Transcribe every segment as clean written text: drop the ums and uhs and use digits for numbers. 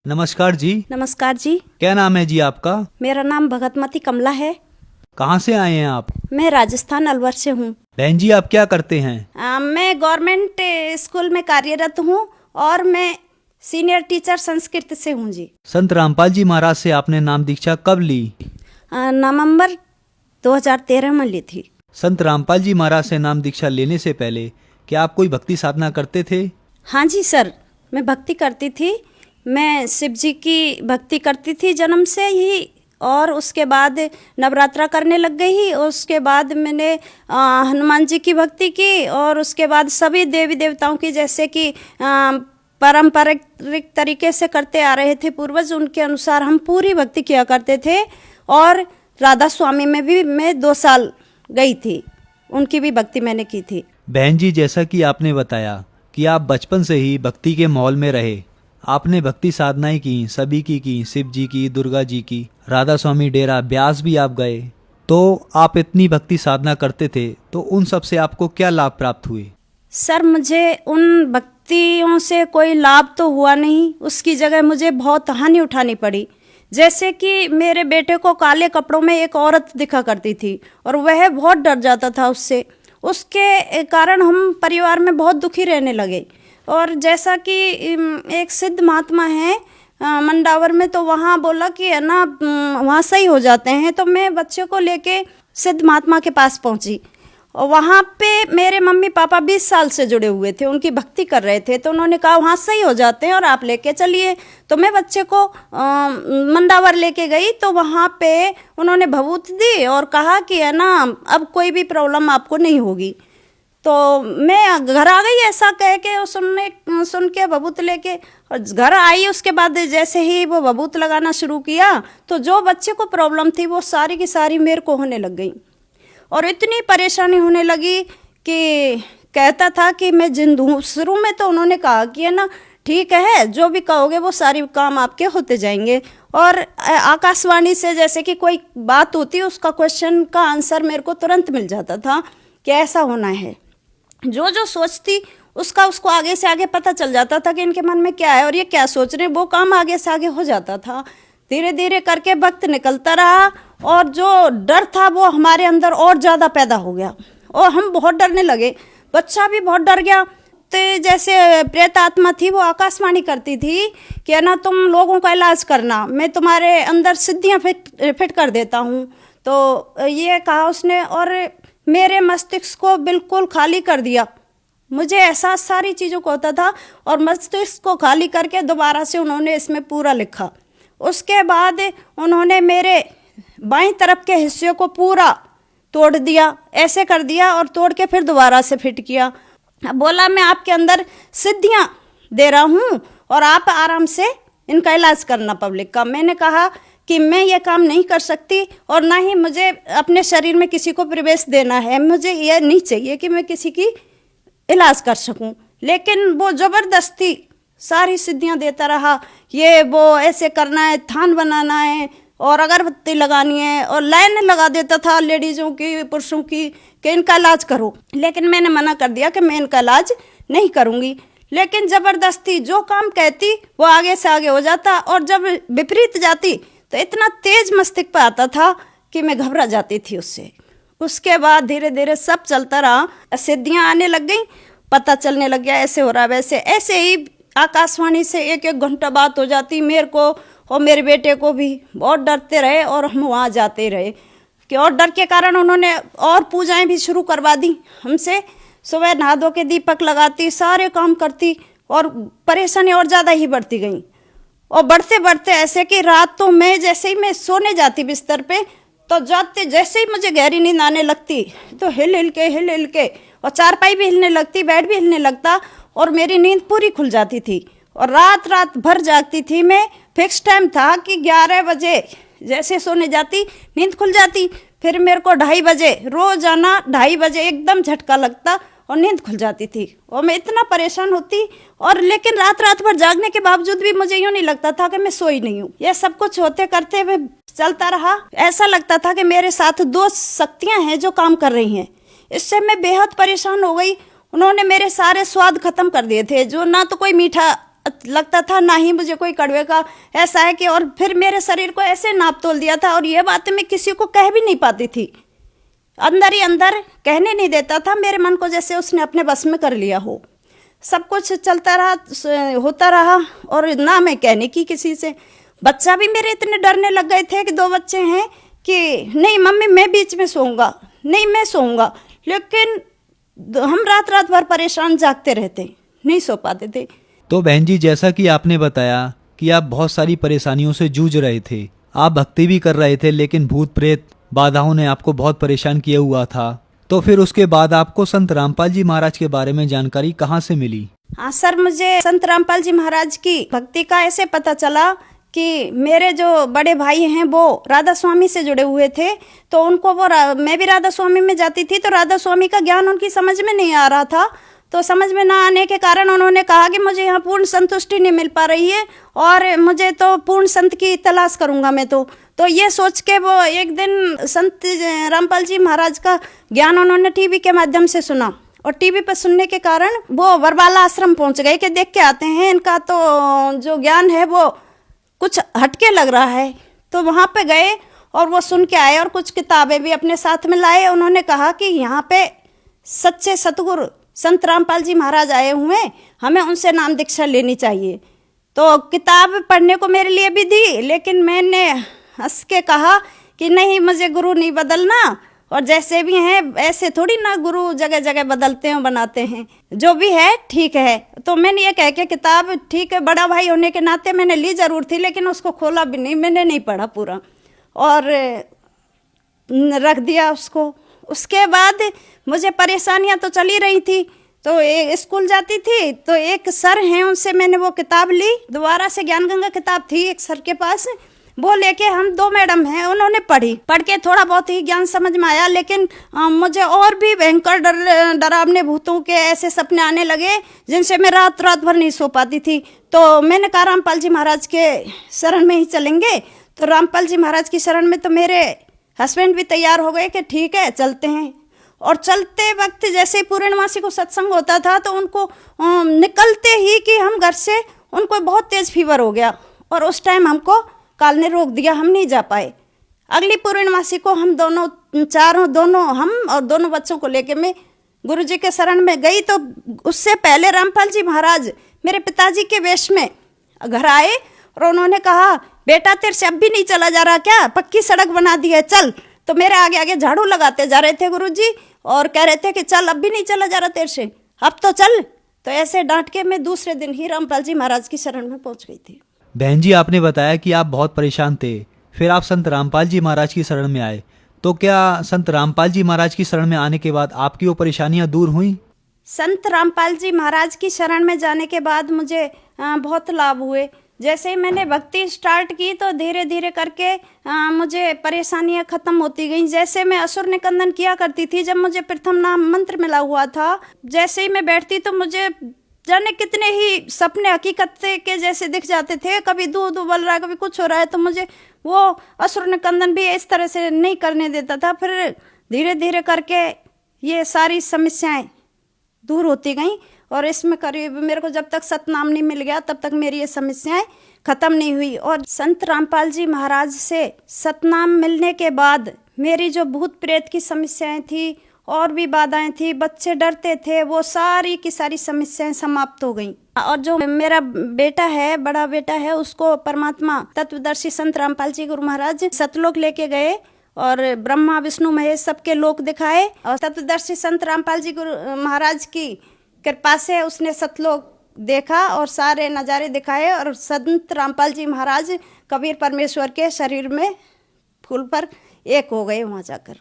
नमस्कार जी। नमस्कार जी। क्या नाम है जी आपका? मेरा नाम भगतमती कमला है। कहाँ से आए हैं आप? मैं राजस्थान अलवर से हूँ। बहन जी आप क्या करते हैं? मैं गवर्नमेंट स्कूल में कार्यरत हूँ और मैं सीनियर टीचर संस्कृत से हूँ जी। संत रामपाल जी महाराज से आपने नाम दीक्षा कब ली? नवंबर 2013 में ली थी। संत रामपाल जी महाराज से नाम दीक्षा लेने से पहले क्या आप कोई भक्ति साधना करते थे? हाँ जी सर, मैं भक्ति करती थी। मैं शिव जी की भक्ति करती थी जन्म से ही, और उसके बाद नवरात्रा करने लग गई। उसके बाद मैंने हनुमान जी की भक्ति की, और उसके बाद सभी देवी देवताओं की, जैसे कि पारंपरिक तरीके से करते आ रहे थे पूर्वज, उनके अनुसार हम पूरी भक्ति किया करते थे। और राधा स्वामी में भी मैं 2 साल गई थी, उनकी भी भक्ति मैंने की थी। बहन जी जैसा कि आपने बताया कि आप बचपन से ही भक्ति के माहौल में रहे, आपने भक्ति साधनाएं की, सभी की, शिव जी की, दुर्गा जी की, राधा स्वामी डेरा, ब्यास भी आप गए। तो आप इतनी भक्ति साधना करते थे, तो उन सब से आपको क्या लाभ प्राप्त हुए? सर, मुझे उन भक्तियों से कोई लाभ तो हुआ नहीं, उसकी जगह मुझे बहुत हानि उठानी पड़ी। जैसे कि मेरे बेटे को काले कपड़ों में एक औरत दिखा करती थी, और वह बहुत डर जाता था उससे। उसके कारण हम परिवार में बहुत दुखी रहने लगे। और जैसा कि एक सिद्ध महात्मा है मंडावर में, तो वहाँ बोला कि है ना, वहाँ सही हो जाते हैं। तो मैं बच्चे को लेके सिद्ध महात्मा के पास पहुँची, और वहाँ पे मेरे मम्मी पापा 20 साल से जुड़े हुए थे, उनकी भक्ति कर रहे थे। तो उन्होंने कहा वहाँ सही हो जाते हैं और आप लेके चलिए। तो मैं बच्चे को मंडावर लेके गई, तो वहाँ पे उन्होंने भभूत दी और कहा कि है ना, अब कोई भी प्रॉब्लम आपको नहीं होगी। तो मैं घर आ गई ऐसा कह के, सुन के भभूत लेके, और घर आई। उसके बाद जैसे ही वो भभूत लगाना शुरू किया, तो जो बच्चे को प्रॉब्लम थी वो सारी की सारी मेरे को होने लग गई। और इतनी परेशानी होने लगी कि कहता था कि मैं जिंदा हूँ। शुरू में तो उन्होंने कहा कि है ना, ठीक है, जो भी कहोगे वो सारी काम आपके होते जाएंगे। और आकाशवाणी से जैसे कि कोई बात होती, उसका क्वेश्चन का आंसर मेरे को तुरंत मिल जाता था कि ऐसा होना है। जो जो सोचती उसको आगे से आगे पता चल जाता था कि इनके मन में क्या है और ये क्या सोच रहे हैं। वो काम आगे से आगे हो जाता था। धीरे धीरे करके वक्त निकलता रहा, और जो डर था वो हमारे अंदर और ज़्यादा पैदा हो गया, और हम बहुत डरने लगे। बच्चा भी बहुत डर गया। तो जैसे प्रेत आत्मा थी, वो आकाशवाणी करती थी कि है ना, तुम लोगों का इलाज करना, मैं तुम्हारे अंदर सिद्धियाँ फिट कर देता हूँ। तो ये कहा उसने, और मेरे मस्तिष्क को बिल्कुल खाली कर दिया। मुझे एहसास सारी चीज़ों को होता था, और मस्तिष्क को खाली करके दोबारा से उन्होंने इसमें पूरा लिखा। उसके बाद उन्होंने मेरे बाईं तरफ के हिस्से को पूरा तोड़ दिया, ऐसे कर दिया, और तोड़ के फिर दोबारा से फिट किया। बोला मैं आपके अंदर सिद्धियां दे रहा हूँ और आप आराम से इनका इलाज करना पब्लिक का। मैंने कहा कि मैं ये काम नहीं कर सकती, और ना ही मुझे अपने शरीर में किसी को प्रवेश देना है। मुझे ये नहीं चाहिए कि मैं किसी की इलाज कर सकूं। लेकिन वो ज़बरदस्ती सारी सिद्धियां देता रहा। ये वो ऐसे करना है, थान बनाना है, और अगरबत्ती लगानी है, और लाइन लगा देता था लेडीज़ों की, पुरुषों की, कि इनका इलाज करो। लेकिन मैंने मना कर दिया कि मैं इनका इलाज नहीं करूँगी। लेकिन ज़बरदस्ती जो काम कहती वो आगे से आगे हो जाता, और जब विपरीत जाती तो इतना तेज मस्तिष्क पर आता था कि मैं घबरा जाती थी उससे। उसके बाद धीरे धीरे सब चलता रहा, सिद्धियाँ आने लग गई, पता चलने लग गया ऐसे हो रहा वैसे। ऐसे ही आकाशवाणी से 1-1 घंटा बात हो जाती मेरे को और मेरे बेटे को भी। बहुत डरते रहे, और हम वहाँ जाते रहे कि, और डर के कारण उन्होंने और पूजाएं भी शुरू करवा दी हमसे। सुबह नहा धो के दीपक लगाती, सारे काम करती, और परेशानी और ज़्यादा ही बढ़ती गई। और बढ़ते बढ़ते ऐसे कि रात तो मैं जैसे ही मैं सोने जाती बिस्तर पे, तो जाते जैसे ही मुझे गहरी नींद आने लगती, तो हिल हिल के, और चारपाई भी हिलने लगती, बेड भी हिलने लगता, और मेरी नींद पूरी खुल जाती थी। और रात भर जागती थी मैं। फिक्स टाइम था कि 11 बजे जैसे सोने जाती, नींद खुल जाती। फिर मेरे को 2:30 बजे, रोजाना 2:30 बजे एकदम झटका लगता और नींद खुल जाती थी। और मैं इतना परेशान होती, और लेकिन रात भर जागने के बावजूद भी मुझे यूँ नहीं लगता था कि मैं सोई नहीं हूँ। यह सब कुछ होते करते हुए चलता रहा। ऐसा लगता था कि मेरे साथ 2 शक्तियाँ हैं जो काम कर रही हैं। इससे मैं बेहद परेशान हो गई। उन्होंने मेरे सारे स्वाद खत्म कर दिए थे। जो ना तो कोई मीठा लगता था, ना ही मुझे कोई कड़वे का ऐसा है कि, और फिर मेरे शरीर को ऐसे नाप तोल दिया था, और ये बातें मैं किसी को कह भी नहीं पाती थी, अंदर ही अंदर कहने नहीं देता था। मेरे मन को जैसे उसने अपने बस में कर लिया हो। सब कुछ चलता रहा, होता रहा, और ना मैं कहने की किसी से। बच्चा भी मेरे इतने डरने लग गए थे कि 2 बच्चे हैं कि नहीं मम्मी मैं बीच में सोऊंगा, नहीं मैं सोऊंगा। लेकिन हम रात रात भर परेशान जागते रहते, नहीं सो पाते थे। तो बहन जी, जैसा कि आपने बताया कि आप बहुत सारी परेशानियों से जूझ रहे थे, आप भक्ति भी कर रहे थे, लेकिन भूत प्रेत बाधाओं ने आपको बहुत परेशान किया हुआ था। तो फिर उसके बाद आपको संत रामपाल जी महाराज के बारे में जानकारी कहाँ से मिली? हाँ सर, मुझे संत रामपाल जी महाराज की भक्ति का ऐसे पता चला कि मेरे जो बड़े भाई हैं वो राधा स्वामी से जुड़े हुए थे, तो उनको मैं भी राधा स्वामी में जाती थी, तो राधा स्वामी का ज्ञान उनकी समझ में नहीं आ रहा था। तो समझ में ना आने के कारण उन्होंने कहा कि मुझे यहाँ पूर्ण संतुष्टि नहीं मिल पा रही है, और मुझे तो पूर्ण संत की तलाश करूँगा मैं। तो ये सोच के वो एक दिन संत रामपाल जी महाराज का ज्ञान उन्होंने टीवी के माध्यम से सुना, और टीवी पर सुनने के कारण वो बरवाला आश्रम पहुंच गए कि देख के आते हैं, इनका तो जो ज्ञान है वो कुछ हटके लग रहा है। तो वहाँ पे गए और वो सुन के आए, और कुछ किताबें भी अपने साथ में लाए। उन्होंने कहा कि यहाँ पे सच्चे सतगुरु संत रामपाल जी महाराज आए हुए, हमें उनसे नाम दीक्षा लेनी चाहिए। तो किताब पढ़ने को मेरे लिए भी दी, लेकिन मैंने हंस के कहा कि नहीं, मुझे गुरु नहीं बदलना, और जैसे भी हैं ऐसे थोड़ी ना गुरु जगह जगह बदलते हैं, बनाते हैं, जो भी है ठीक है। तो मैंने ये कह के किताब, ठीक है बड़ा भाई होने के नाते मैंने ली जरूर थी, लेकिन उसको खोला भी नहीं, मैंने नहीं पढ़ा पूरा, और रख दिया उसको। उसके बाद मुझे परेशानियां तो चली रही थी। तो स्कूल जाती थी, तो एक सर हैं उनसे मैंने वो किताब ली, दोबारा से ज्ञान गंगा किताब थी एक सर के पास, वो लेके हम 2 मैडम हैं, उन्होंने पढ़ के थोड़ा बहुत ही ज्ञान समझ में आया। लेकिन मुझे और भी भयंकर डरावने भूतों के ऐसे सपने आने लगे जिनसे मैं रात रात भर नहीं सो पाती थी। तो मैंने कहा रामपाल जी महाराज के शरण में ही चलेंगे। तो रामपाल जी महाराज की शरण में तो मेरे हस्बैंड भी तैयार हो गए कि ठीक है चलते हैं। और चलते वक्त जैसे पूर्णमासी को सत्संग होता था, तो उनको निकलते ही कि हम घर से, उनको बहुत तेज फीवर हो गया, और उस टाइम हमको काल ने रोक दिया, हम नहीं जा पाए। अगली पूर्णमासी को हम दोनों हम और दोनों बच्चों को लेके मैं गुरुजी के शरण में गई। तो उससे पहले रामपाल जी महाराज मेरे पिताजी के वेश में घर आए, और उन्होंने कहा बेटा तेरे से अब भी नहीं चला जा रहा क्या, पक्की सड़क बना दी है चल। तो मेरे आगे आगे झाड़ू लगाते जा रहे थे गुरुजी, और कह रहे थे कि चल अब भी नहीं चला जा रहा तेरे से, अब तो चल। तो ऐसे डांट के मैं दूसरे दिन ही रामपाल जी महाराज की शरण में पहुंच गई थी। बहन जी, आपने बताया कि आप बहुत परेशान थे, फिर आप संत रामपाल जी महाराज की शरण में आए। तो क्या संत रामपाल जी महाराज की शरण में आने के बाद आपकी वो परेशानियां दूर हुई? संत रामपाल जी महाराज की शरण में जाने के बाद मुझे बहुत लाभ हुए। जैसे ही मैंने भक्ति स्टार्ट की, तो धीरे धीरे करके मुझे परेशानियां खत्म होती गई। जैसे मैं असुर निकंदन किया करती थी, जब मुझे प्रथम नाम मंत्र मिला हुआ था, जैसे ही मैं बैठती तो मुझे जाने कितने ही सपने हकीकत के जैसे दिख जाते थे। कभी दूध उबल रहा है, कभी कुछ हो रहा है, तो मुझे वो असुर निकंदन भी इस तरह से नहीं करने देता था। फिर धीरे धीरे करके ये सारी समस्याएं दूर होती गईं, और इसमें करीब मेरे को जब तक सतनाम नहीं मिल गया तब तक मेरी ये समस्याएं खत्म नहीं हुई। और संत रामपाल जी महाराज से सतनाम मिलने के बाद मेरी जो भूत प्रेत की समस्याएं थी और भी बाधाएं थी, बच्चे डरते थे, वो सारी की सारी समस्याएं समाप्त हो गईं। और जो मेरा बेटा है, बड़ा बेटा है, उसको परमात्मा तत्वदर्शी संत रामपाल जी गुरु महाराज सतलोक लेके गए, और ब्रह्मा विष्णु महेश सबके लोक दिखाए, और तत्वदर्शी संत रामपाल जी गुरु महाराज की कृपा से उसने सतलोक देखा और सारे नज़ारे दिखाए, और संत रामपाल जी महाराज कबीर परमेश्वर के शरीर में फूल पर एक हो गए वहाँ जाकर।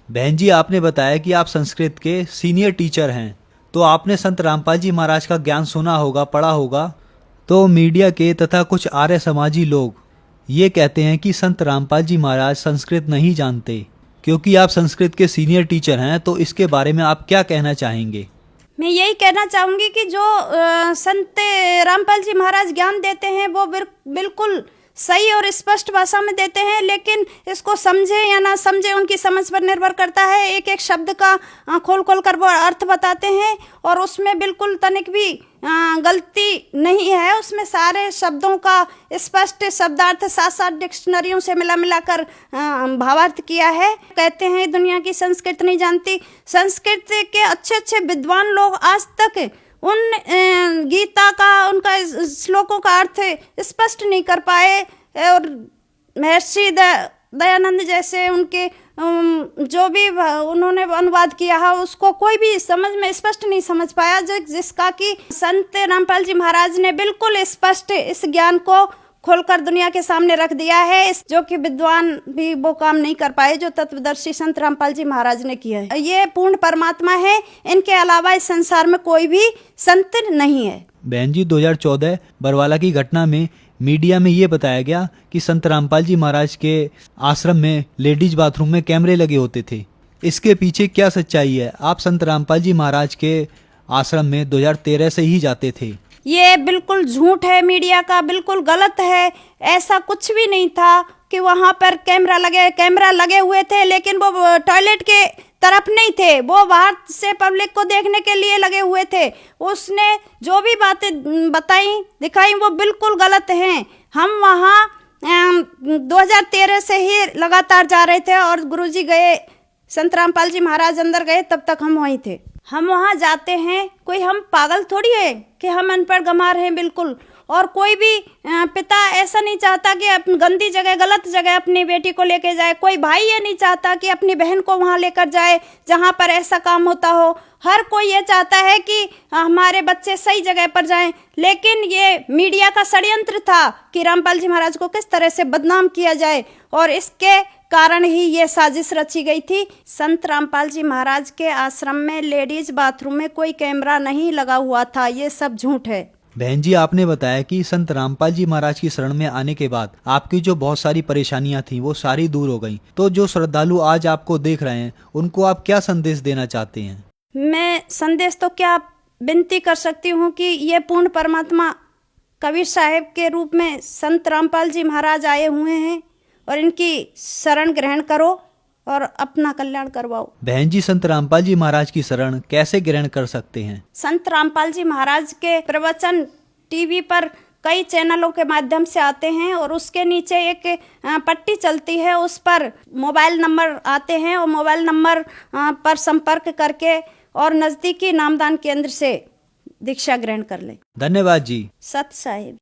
बहन जी, आपने बताया कि आप संस्कृत के सीनियर टीचर हैं, तो आपने संत रामपाल जी महाराज का ज्ञान सुना होगा, पढ़ा होगा। तो मीडिया के तथा कुछ आर्य समाजी लोग ये कहते हैं कि संत रामपाल जी महाराज संस्कृत नहीं जानते। क्योंकि आप संस्कृत के सीनियर टीचर हैं, तो इसके बारे में आप क्या कहना चाहेंगे? मैं यही कहना चाहूँगी कि जो संत रामपाल जी महाराज ज्ञान देते हैं वो बिल्कुल सही और स्पष्ट भाषा में देते हैं, लेकिन इसको समझे या ना समझे उनकी समझ पर निर्भर करता है। एक एक शब्द का खोल खोल कर वो अर्थ बताते हैं, और उसमें बिल्कुल तनिक भी गलती नहीं है, उसमें सारे शब्दों का स्पष्ट शब्दार्थ 7-7 डिक्शनरियों से मिला कर भावार्थ किया है। कहते हैं दुनिया की संस्कृत नहीं जानती, संस्कृत के अच्छे अच्छे विद्वान लोग आज तक उन गीता का, उनका श्लोकों का अर्थ स्पष्ट नहीं कर पाए। और महर्षि दयानंद जैसे उनके जो भी उन्होंने अनुवाद किया है उसको कोई भी समझ में स्पष्ट नहीं समझ पाया, जिसका कि संत रामपाल जी महाराज ने बिल्कुल स्पष्ट इस ज्ञान को खोलकर दुनिया के सामने रख दिया है, जो कि विद्वान भी वो काम नहीं कर पाए जो तत्वदर्शी संत रामपाल जी महाराज ने किया है। ये पूर्ण परमात्मा है, इनके अलावा इस संसार में कोई भी संत नहीं है। बहन जी, 2014 बरवाला की घटना में मीडिया में ये बताया गया कि संत रामपाल जी महाराज के आश्रम में लेडीज बाथरूम में कैमरे लगे होते थे। इसके पीछे क्या सच्चाई है? आप संत रामपाल जी महाराज के आश्रम में 2013 से ही जाते थे। ये बिल्कुल झूठ है, मीडिया का बिल्कुल गलत है। ऐसा कुछ भी नहीं था कि वहां पर कैमरा लगे हुए थे, लेकिन वो टॉयलेट के तरफ नहीं थे, वो बाहर से पब्लिक को देखने के लिए लगे हुए थे। उसने जो भी बातें बताई दिखाई वो बिल्कुल गलत हैं। हम वहाँ 2013 से ही लगातार जा रहे थे और गुरुजी गए, संत रामपाल जी महाराज अंदर गए, तब तक हम वहीं थे। हम वहाँ जाते हैं, कोई हम पागल थोड़ी है कि हम अनपढ़ गंवार हैं, बिल्कुल। और कोई भी पिता ऐसा नहीं चाहता कि अपनी गंदी जगह, गलत जगह अपनी बेटी को लेके जाए। कोई भाई ये नहीं चाहता कि अपनी बहन को वहाँ लेकर जाए जहाँ पर ऐसा काम होता हो। हर कोई ये चाहता है कि हमारे बच्चे सही जगह पर जाएं। लेकिन ये मीडिया का षड्यंत्र था कि रामपाल जी महाराज को किस तरह से बदनाम किया जाए, और इसके कारण ही ये साजिश रची गई थी। संत रामपाल जी महाराज के आश्रम में लेडीज बाथरूम में कोई कैमरा नहीं लगा हुआ था, ये सब झूठ है। बहन जी, आपने बताया कि संत रामपाल जी महाराज की शरण में आने के बाद आपकी जो बहुत सारी परेशानियां थी वो सारी दूर हो गई। तो जो श्रद्धालु आज आपको देख रहे हैं उनको आप क्या संदेश देना चाहते हैं? मैं संदेश तो क्या विनती कर सकती हूँ कि ये पूर्ण परमात्मा कबीर साहेब के रूप में संत रामपाल जी महाराज आए हुए हैं और इनकी शरण ग्रहण करो और अपना कल्याण करवाओ। बहन जी, संत रामपाल जी महाराज की शरण कैसे ग्रहण कर सकते हैं? संत रामपाल जी महाराज के प्रवचन टीवी पर कई चैनलों के माध्यम से आते हैं और उसके नीचे एक पट्टी चलती है, उस पर मोबाइल नंबर आते हैं और मोबाइल नंबर पर संपर्क करके और नजदीकी नामदान केंद्र से दीक्षा ग्रहण कर ले। धन्यवाद जी। सत साहिब।